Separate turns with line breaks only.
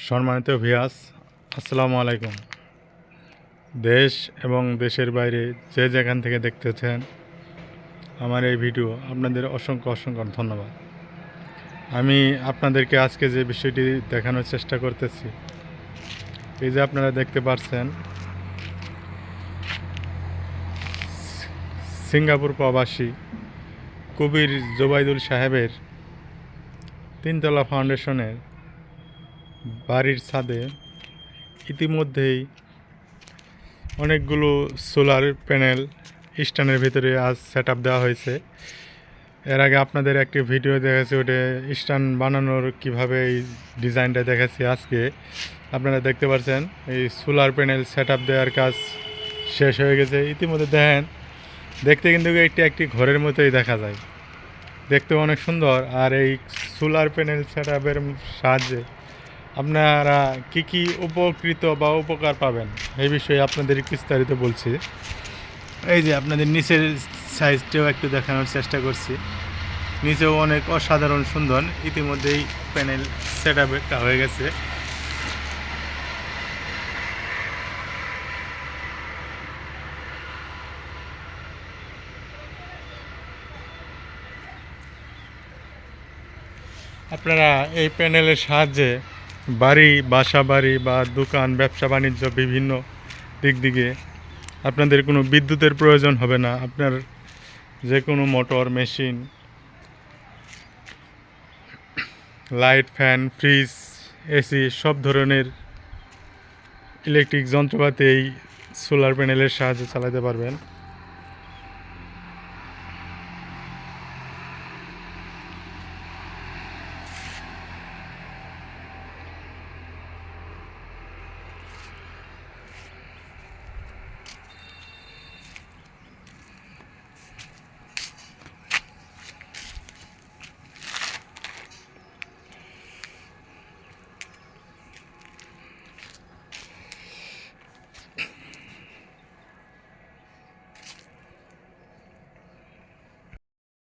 সম্মানিত ভিউয়ার্স, আসসালামু আলাইকুম। দেশ এবং দেশের বাইরে যে যেখান থেকে দেখতেছেন আমার এই ভিডিও, আপনাদের অসংখ্য অসংখ্য ধন্যবাদ। আমি আপনাদেরকে আজকে যে বিষয়টি দেখানোর চেষ্টা করতেছি, এই যে আপনারা দেখতে পাচ্ছেন সিঙ্গাপুর প্রবাসী কবির জোবাইদুল সাহেবের তিনতলা ফাউন্ডেশনের বাড়ির ছাদে ইতিমধ্যেই অনেকগুলো সোলার প্যানেল স্ট্যান্ডের ভিতরে আজ সেট আপ দেওয়া হয়েছে। এর আগে আপনাদের একটি ভিডিও দেখাচ্ছি, ওটা স্ট্যান্ড বানানোর কিভাবে এই ডিজাইনটা দেখাচ্ছি। আজকে আপনারা দেখতে পাচ্ছেন এই সোলার প্যানেল সেট আপ দেওয়ার কাজ শেষ হয়ে গেছে ইতিমধ্যে। দেখতে কিন্তু একটি ঘরের মতোই দেখা যায়, দেখতে অনেক সুন্দর। আর এই সোলার প্যানেল সেট আপের সাহায্যে আপনারা কি উপকৃত বা উপকার পাবেন এই বিষয়ে আপনাদের বিস্তারিত বলছি। এই যে আপনাদের নিচের সাইজটাও একটু দেখানোর চেষ্টা করছি। নিচেও অনেক অসাধারণ সুন্দর, ইতিমধ্যেই প্যানেল সেট আপটা হয়ে গেছে। আপনারা এই প্যানেলের সাহায্যে বাসা বাড়ি বা দোকান, ব্যবসা বাণিজ্য বিভিন্ন দিক দিকে আপনাদের কোনো বিদ্যুতের প্রয়োজন হবে না। আপনার যে কোনো motor, machine, light, fan, fridge, AC সব ধরনের ইলেকট্রিক যন্ত্রপাতি এই সোলার প্যানেলের সাহায্যে চালাতে পারবেন।